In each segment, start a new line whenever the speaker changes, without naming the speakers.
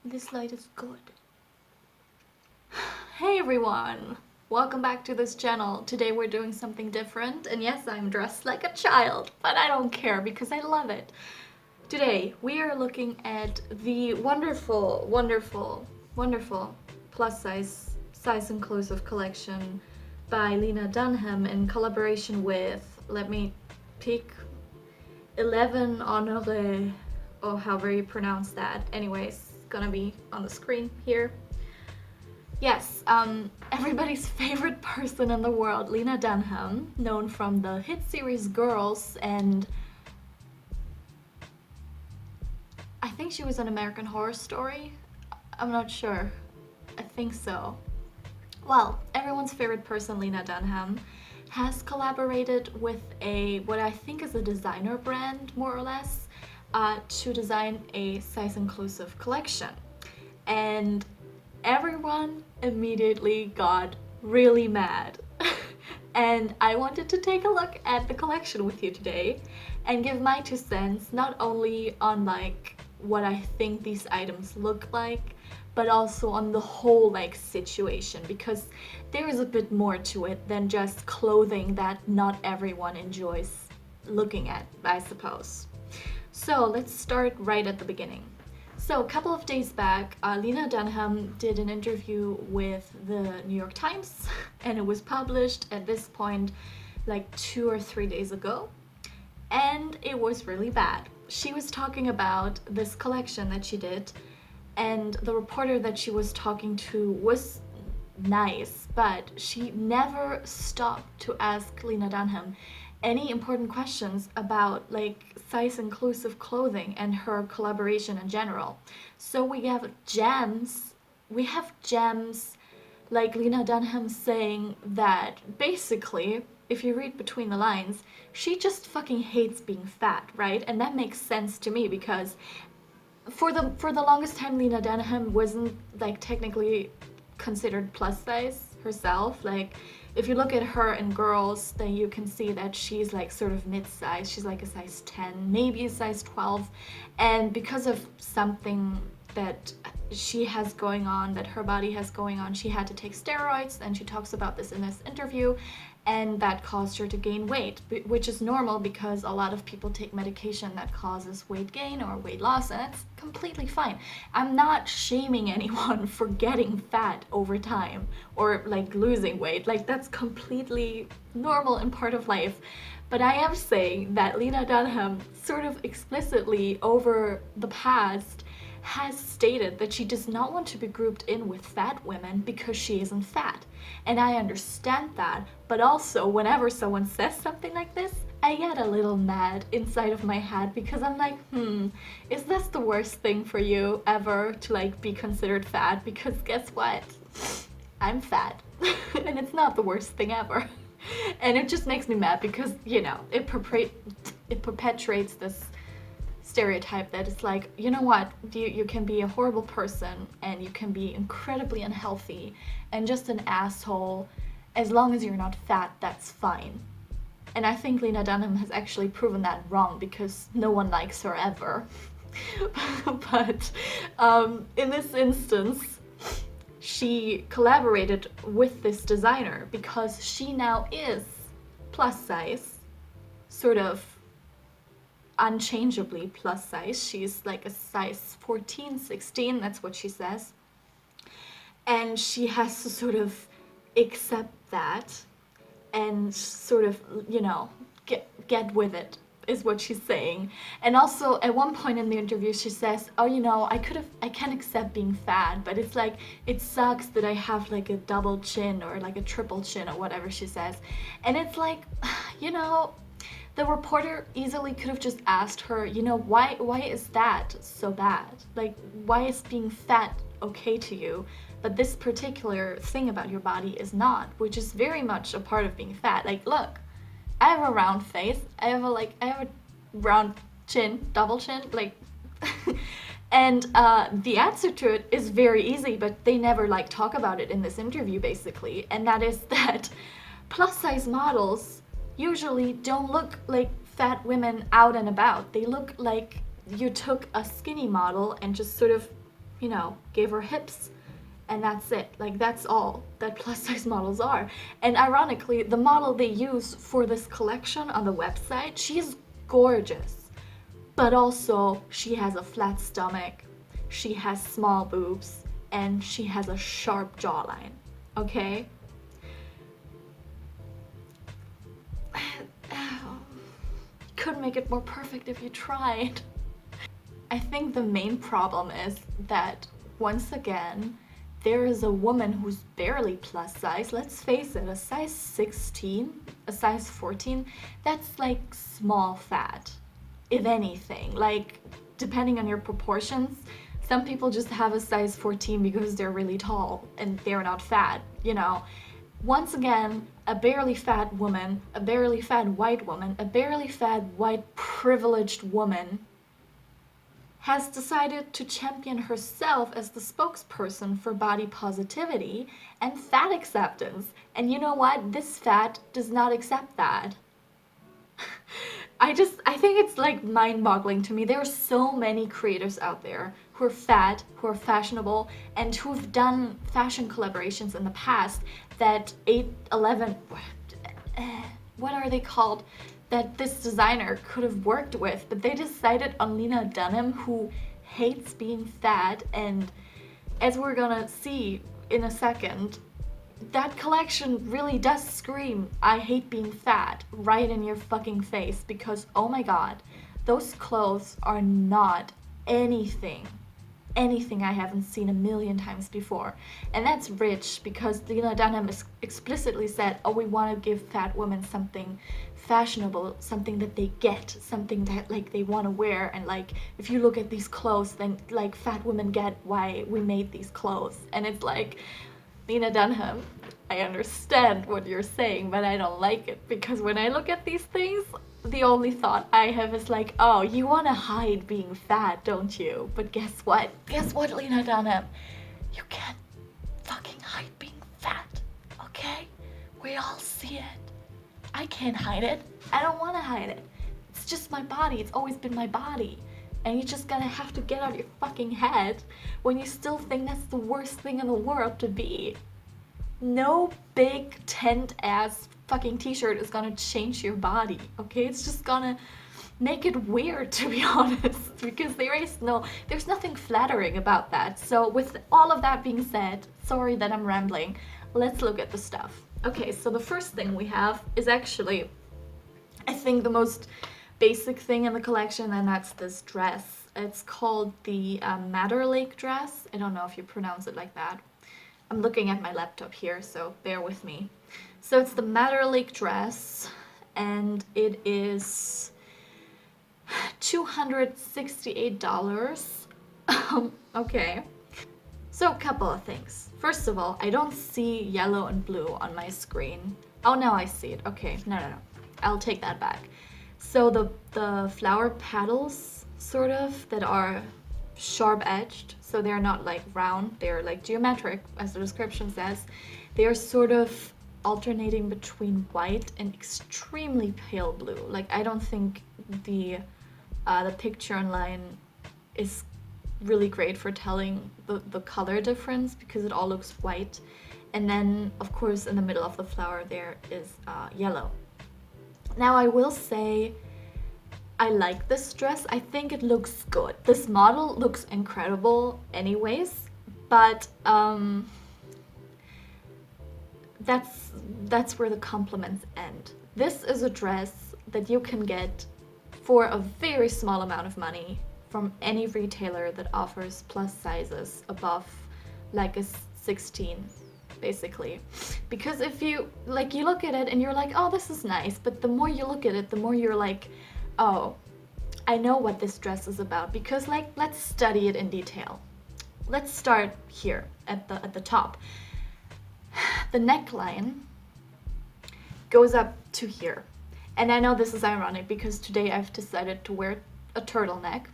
This light is good. Hey everyone! Welcome back to this channel. Today we're doing something different, and yes, I'm dressed like a child, but I don't care because I love it. Today we are looking at the wonderful, wonderful, wonderful plus size inclusive collection by Lena Dunham in collaboration with, let me pick, 11 Honore, or however you pronounce that. Anyways, gonna be on the screen here. Yes, everybody's favorite person in the world, Lena Dunham, known from the hit series Girls, and I think she was an American Horror Story. I'm not sure. I think so. Well, everyone's favorite person, Lena Dunham, has collaborated with what I think is a designer brand, more or less, to design a size-inclusive collection. And everyone immediately got really mad. And I wanted to take a look at the collection with you today and give my 2 cents, not only on like what I think these items look like, but also on the whole like situation, because there is a bit more to it than just clothing that not everyone enjoys looking at, I suppose. So let's start right at the beginning. So a couple of days back, Lena Dunham did an interview with the New York Times, and it was published at this point like 2 or 3 days ago, and it was really bad. She was talking about this collection that she did, and the reporter that she was talking to was nice, but she never stopped to ask Lena Dunham any important questions about like size inclusive clothing and her collaboration in general. So we have gems like Lena Dunham saying that basically, if you read between the lines, she just fucking hates being fat, right? And that makes sense to me because for the longest time Lena Dunham wasn't like technically considered plus size herself. Like if you look at her in Girls, then you can see that she's like sort of mid-size. She's like a size 10, maybe a size 12. And because of something that she has going on, that her body has going on, she had to take steroids, and she talks about this in this interview, and that caused her to gain weight, which is normal because a lot of people take medication that causes weight gain or weight loss, and that's completely fine. I'm not shaming anyone for getting fat over time or like losing weight. Like that's completely normal and part of life. But I am saying that Lena Dunham sort of explicitly over the past has stated that she does not want to be grouped in with fat women because she isn't fat. And I understand that, but also whenever someone says something like this, I get a little mad inside of my head because I'm like, is this the worst thing for you ever to like be considered fat? Because guess what? I'm fat. And it's not the worst thing ever. And it just makes me mad because, you know, it perpetuates this stereotype that it's like, you know what, you can be a horrible person and you can be incredibly unhealthy and just an asshole. As long as you're not fat, that's fine. And I think Lena Dunham has actually proven that wrong because no one likes her ever. But in this instance, she collaborated with this designer because she now is plus size, sort of unchangeably plus size. She's like a size 14, 16, that's what she says. And she has to sort of accept that and sort of, you know, get with it, is what she's saying. And also at one point in the interview she says, oh, you know, I can accept being fat, but it's like it sucks that I have like a double chin or like a triple chin or whatever she says. And it's like, you know, the reporter easily could have just asked her, you know, why is that so bad? Like, why is being fat okay to you, but this particular thing about your body is not, which is very much a part of being fat. Like, look, I have a round face, I have a round chin, double chin, like, and the answer to it is very easy, but they never like talk about it in this interview basically, and that is that plus size models usually don't look like fat women out and about. They look like you took a skinny model and just sort of you know, gave her hips, and that's it. Like, that's all that plus size models are. And ironically, the model they use for this collection on the website, she's gorgeous, but also she has a flat stomach, she has small boobs, and she has a sharp jawline, okay? Could make it more perfect if you tried. I think the main problem is that, once again, there is a woman who's barely plus size. Let's face it, a size 16, a size 14, that's like small fat, if anything. Like, depending on your proportions, some people just have a size 14 because they're really tall and they're not fat, you know. Once again, a barely fat woman, a barely fat white woman, a barely fat white privileged woman has decided to champion herself as the spokesperson for body positivity and fat acceptance. And you know what? This fat does not accept that. I think it's like mind-boggling to me. There are so many creators out there who are fat, who are fashionable, and who've done fashion collaborations in the past that 811, what are they called? That this designer could have worked with, but they decided on Lena Dunham, who hates being fat, and as we're gonna see in a second, that collection really does scream, I hate being fat, right in your fucking face, because oh my god, those clothes are not anything I haven't seen a million times before. And that's rich because Lena Dunham explicitly said, oh, we want to give fat women something fashionable, something that they get, something that like they want to wear. And like, if you look at these clothes, then like fat women get why we made these clothes. And it's like, Lena Dunham, I understand what you're saying, but I don't like it, because when I look at these things, the only thought I have is like, oh, you want to hide being fat, don't you? But guess what? Guess what, Lena Dunham? You can't fucking hide being fat, okay? We all see it. I can't hide it. I don't want to hide it. It's just my body. It's always been my body. And you just gotta have to get out of your fucking head when you still think that's the worst thing in the world to be. No big tent ass fucking t-shirt is gonna change your body, okay? It's just gonna make it weird, to be honest, because there's nothing flattering about that. So with all of that being said, sorry that I'm rambling, let's look at the stuff. Okay, so the first thing we have is actually, I think, the most basic thing in the collection, and that's this dress. It's called the Madder Lake dress. I don't know if you pronounce it like that. I'm looking at my laptop here, so bear with me. So it's the Madder Lake dress, and it is $268. Okay. So a couple of things. First of all, I don't see yellow and blue on my screen. Oh, now I see it. Okay, no. I'll take that back. So the flower petals, sort of, that are sharp-edged, so they're not like round, they're like geometric, as the description says. They are sort of alternating between white and extremely pale blue. Like, I don't think the picture online is really great for telling the color difference, because it all looks white. And then, of course, in the middle of the flower there is yellow. Now, I will say, I like this dress. I think it looks good. This model looks incredible anyways, but that's where the compliments end. This is a dress that you can get for a very small amount of money from any retailer that offers plus sizes above like a 16, basically. Because if you look at it and you're like, oh, this is nice, but the more you look at it, the more you're like, oh, I know what this dress is about, because like, let's study it in detail. Let's start here at the top. The neckline goes up to here. And I know this is ironic because today I've decided to wear a turtleneck,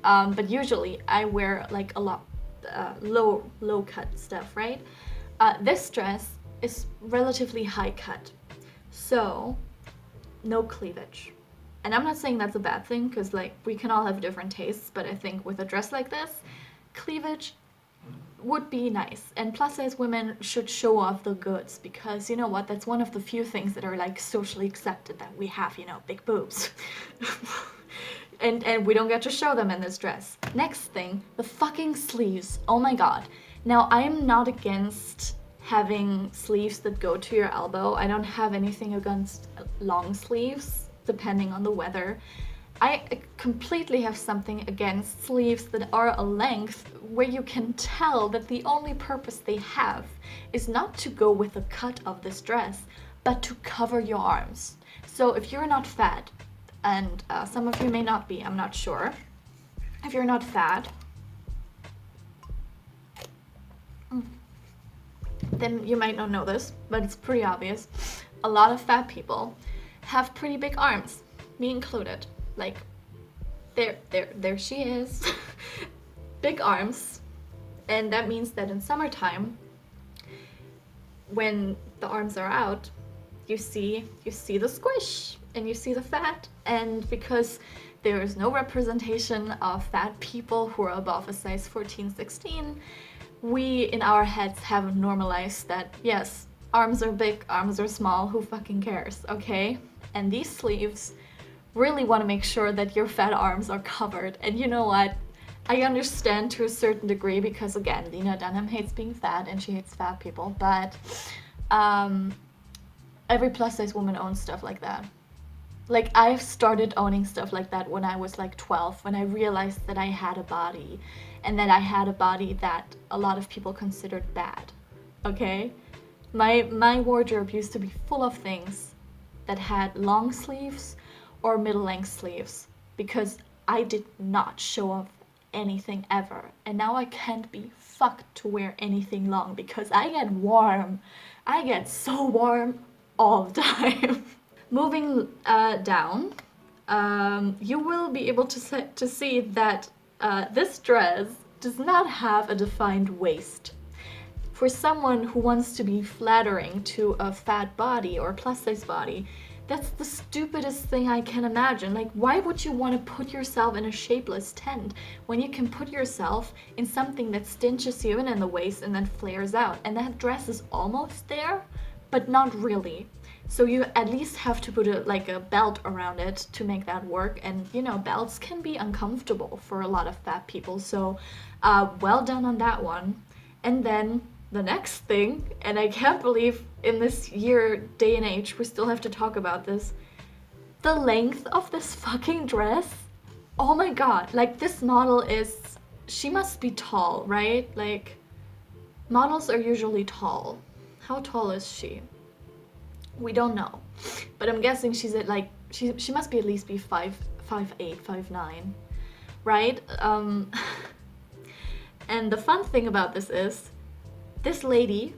but usually I wear like a lot low cut stuff, right? This dress is relatively high cut, so no cleavage. And I'm not saying that's a bad thing, because like, we can all have different tastes, but I think with a dress like this, cleavage would be nice. And plus size women should show off the goods, because you know what, that's one of the few things that are like socially accepted, that we have, you know, big boobs. and we don't get to show them in this dress. Next thing, the fucking sleeves. Oh my god. Now, I'm not against having sleeves that go to your elbow. I don't have anything against long sleeves, depending on the weather. I completely have something against sleeves that are a length where you can tell that the only purpose they have is not to go with the cut of this dress, but to cover your arms. So if you're not fat, and some of you may not be, I'm not sure. If you're not fat, then you might not know this, but it's pretty obvious. A lot of fat people have pretty big arms, me included. Like, there she is. Big arms. And that means that in summertime, when the arms are out, you see the squish and you see the fat. And because there is no representation of fat people who are above a size 14, 16, we in our heads have normalized that, yes, arms are big, arms are small, who fucking cares, okay? And these sleeves really want to make sure that your fat arms are covered. And you know what? I understand to a certain degree, because again, Lena Dunham hates being fat and she hates fat people, but every plus size woman owns stuff like that. Like, I've started owning stuff like that when I was like 12, when I realized that I had a body, and that I had a body that a lot of people considered bad, okay? My wardrobe used to be full of things that had long sleeves or middle-length sleeves, because I did not show off anything ever. And now I can't be fucked to wear anything long, because I get warm. I get so warm all the time. Moving down, you will be able to see that this dress does not have a defined waist. For someone who wants to be flattering to a fat body or plus size body, that's the stupidest thing I can imagine. Like, why would you want to put yourself in a shapeless tent when you can put yourself in something that cinches you in the waist and then flares out? And that dress is almost there, but not really. So you at least have to put a belt around it to make that work. And you know, belts can be uncomfortable for a lot of fat people. So well done on that one. And then the next thing, and I can't believe in this day and age we still have to talk about this, the length of this fucking dress. Oh my god, like, this model she must be tall, right? Like, models are usually tall. How tall is she? We don't know, but I'm guessing she's at like, she must be at least be 5'8", 5'9", right? And the fun thing about this is, this lady,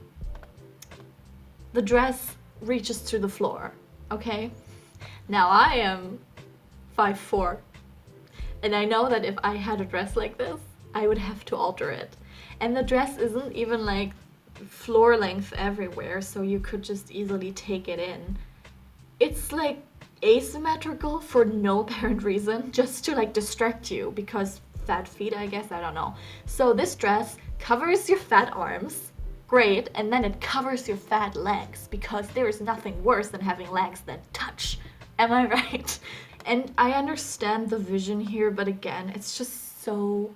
the dress reaches to the floor, okay? Now I am 5'4", and I know that if I had a dress like this, I would have to alter it. And the dress isn't even like floor length everywhere, so you could just easily take it in. It's like asymmetrical for no apparent reason, just to like distract you, because fat feet, I guess, I don't know. So this dress covers your fat arms, great, and then it covers your fat legs, because there is nothing worse than having legs that touch. Am I right? And I understand the vision here, but again, it's just so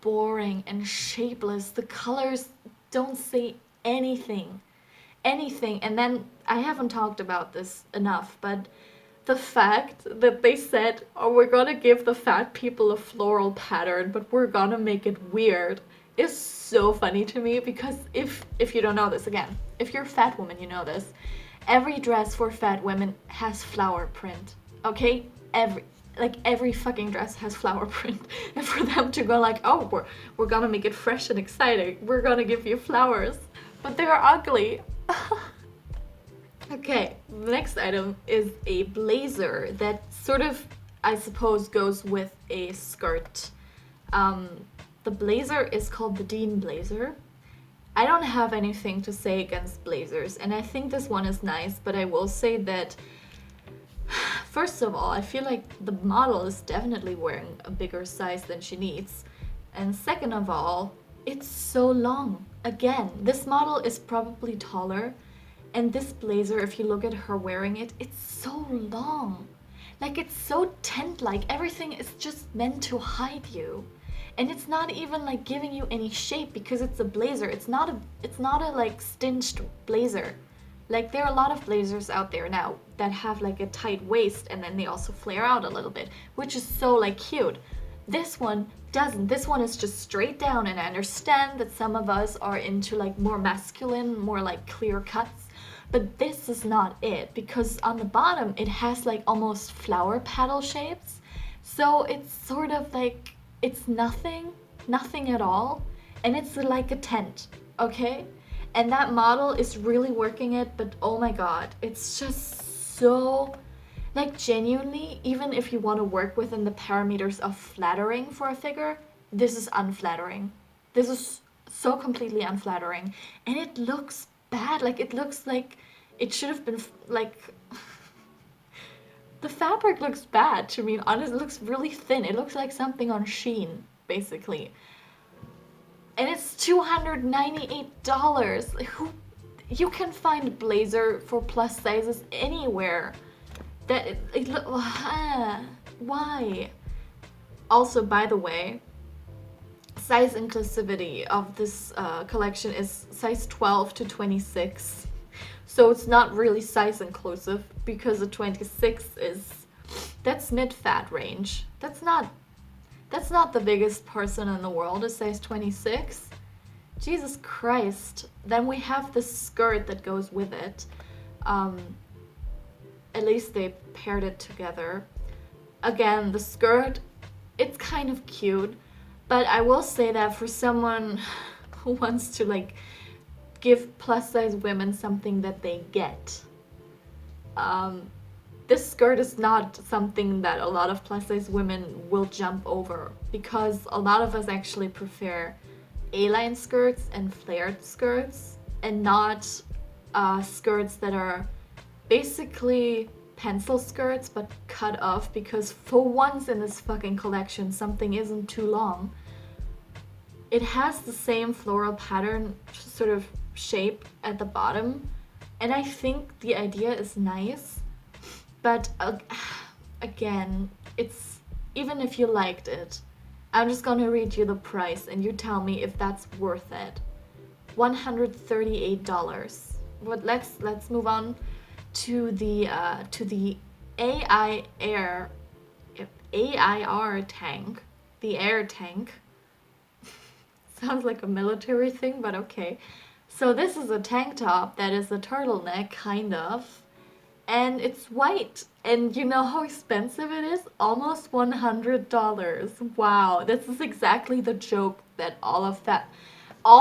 boring and shapeless. The colors don't say anything. And then, I haven't talked about this enough, but the fact that they said, oh, we're gonna give the fat people a floral pattern, but we're gonna make it weird, is so funny to me, because if you don't know this, again, if you're a fat woman, you know this, every dress for fat women has flower print, okay? Every fucking dress has flower print. And for them to go like, oh, we're gonna make it fresh and exciting, we're gonna give you flowers, but they're ugly. Okay, the next item is a blazer that sort of, I suppose, goes with a skirt. The blazer is called the Dean blazer. I don't have anything to say against blazers, and I think this one is nice, but I will say that, first of all, I feel like the model is definitely wearing a bigger size than she needs. And second of all, It's so long. Again, this model is probably taller, and this blazer, if you look at her wearing it, it's so long. Like, it's so tent-like. Everything is just meant to hide you. And it's not even like giving you any shape because it's a blazer. It's not a like cinched blazer. Like, there are a lot of blazers out there now that have like a tight waist and then they also flare out a little bit, which is so like cute. This one doesn't. This one is just straight down, and I understand that some of us are into like more masculine, more like clear cuts, but this is not it because on the bottom it has like almost flower petal shapes. So it's sort of like it's nothing at all, and it's like a tent, okay? And that model is really working it, but oh my god, it's just so like genuinely, even if you want to work within the parameters of flattering for a figure, this is unflattering. This is so completely unflattering. And it looks bad. Like, it looks like it should have been like the fabric looks bad to me. Honestly, it looks really thin. It looks like something on Shein, basically. And it's $298. Like, who you can find blazer for plus sizes anywhere. That it look why? Also, by the way, size inclusivity of this collection is size 12 to 26. So it's not really size inclusive because the 26 that's mid-fat range. That's not the biggest person in the world, a size 26. Jesus Christ. Then we have this skirt that goes with it. At least they paired it together. Again, the skirt, it's kind of cute, but I will say that for someone who wants to like give plus size women something that they get, this skirt is not something that a lot of plus size women will jump over because a lot of us actually prefer A-line skirts and flared skirts and not skirts that are basically pencil skirts but cut off, because for once in this fucking collection something isn't too long. It has the same floral pattern sort of shape at the bottom, and I think the idea is nice, but again, it's even if you liked it, I'm just gonna read you the price and you tell me if that's worth it. $138. But let's move on to the AIR tank, the air tank. Sounds like a military thing, but okay. So this is a tank top that is a turtleneck, kind of, and it's white. And you know how expensive it is? Almost $100. Wow, this is exactly the joke that all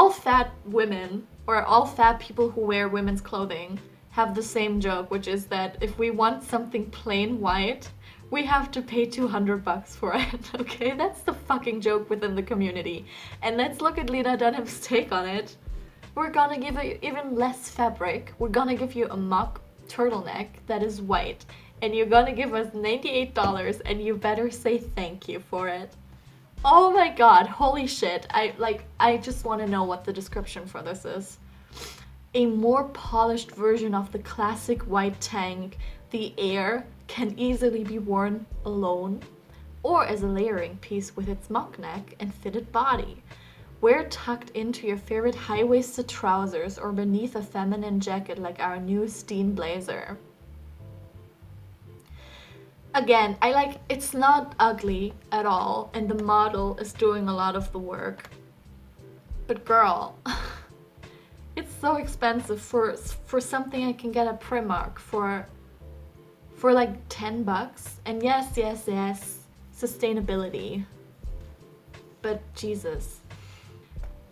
fat women or all fat people who wear women's clothing have the same joke, which is that if we want something plain white, we have to pay $200 for it, okay? That's the fucking joke within the community. And let's look at Lena Dunham's take on it. We're gonna give you even less fabric. We're gonna give you a mock turtleneck that is white. And you're gonna give us $98 and you better say thank you for it. Oh my god, holy shit. I just wanna know what the description for this is. A more polished version of the classic white tank, the Air can easily be worn alone or as a layering piece with its mock neck and fitted body. Wear tucked into your favorite high-waisted trousers or beneath a feminine jacket like our new Steen blazer. Again, it's not ugly at all, and the model is doing a lot of the work. But girl, it's so expensive for something I can get at Primark for like $10. And yes, sustainability. But Jesus.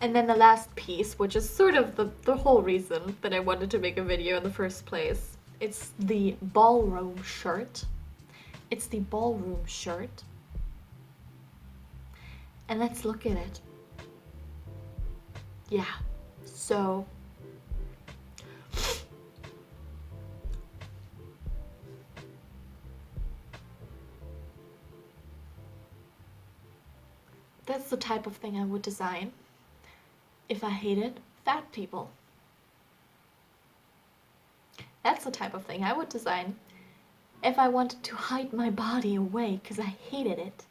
And then the last piece, which is sort of the whole reason that I wanted to make a video in the first place. It's the Ballroom Shirt. It's the Ballroom Shirt. And let's look at it. Yeah, so that's the type of thing I would design. if I hated fat people. That's the type of thing I would design if I wanted to hide my body away because I hated it.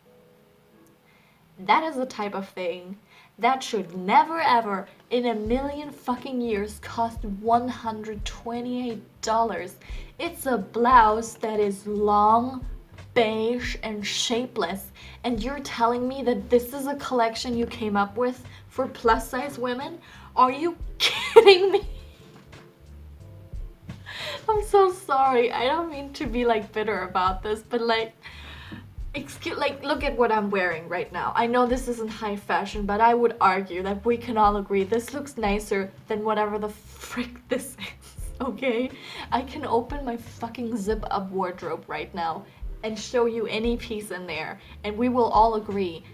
That is the type of thing that should never ever in a million fucking years cost $128. It's a blouse that is long, beige, and shapeless, and you're telling me that this is a collection you came up with for plus size women? Are you kidding me? I'm so sorry. I don't mean to be like bitter about this, but like, look at what I'm wearing right now. I know this isn't high fashion, but I would argue that we can all agree this looks nicer than whatever the frick this is, okay? I can open my fucking zip-up wardrobe right now and show you any piece in there, and we will all agree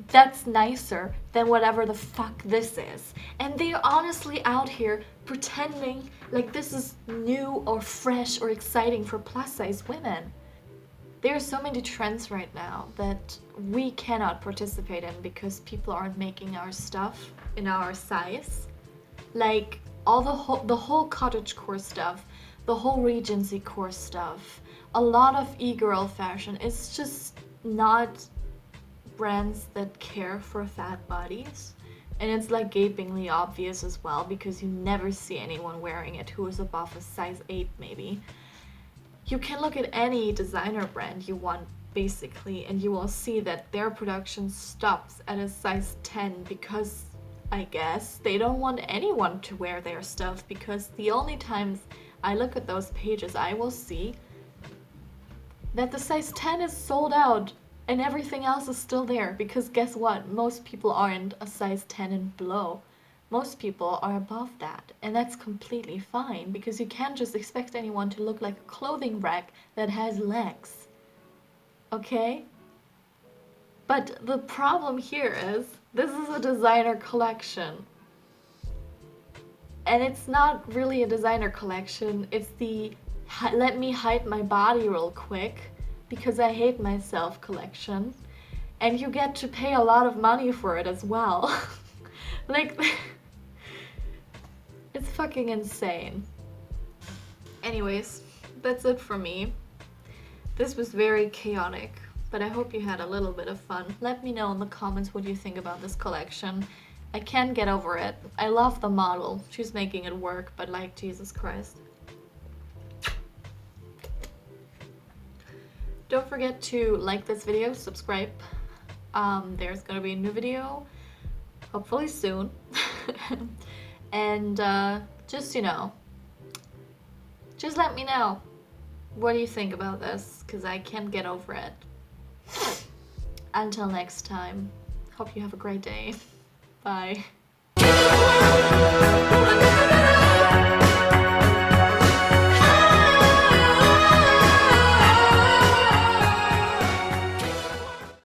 that's nicer than whatever the fuck this is. And they're honestly out here pretending like this is new or fresh or exciting for plus-size women. There are so many trends right now that we cannot participate in because people aren't making our stuff in our size. Like all the whole cottagecore stuff, the whole Regency core stuff, a lot of e-girl fashion. It's just not brands that care for fat bodies. And it's like gapingly obvious as well because you never see anyone wearing it who is above a size 8 maybe. You can look at any designer brand you want basically and you will see that their production stops at a size 10 because I guess they don't want anyone to wear their stuff, because the only times I look at those pages I will see that the size 10 is sold out and everything else is still there, because guess what? Most people aren't a size 10 and below. Most people are above that, and that's completely fine because you can't just expect anyone to look like a clothing rack that has legs. Okay? But the problem here is this is a designer collection. And it's not really a designer collection, it's the let me hide my body real quick because I hate myself collection. And you get to pay a lot of money for it as well. Like, it's fucking insane. Anyways, that's it for me. This was very chaotic, but I hope you had a little bit of fun. Let me know in the comments what you think about this collection. I can't get over it. I love the model. She's making it work, but like, Jesus Christ. Don't forget to like this video, subscribe. There's gonna be a new video, hopefully soon. And just, you know, just let me know. What do you think about this? Because I can't get over it. Until next time, hope you have a great day. Bye.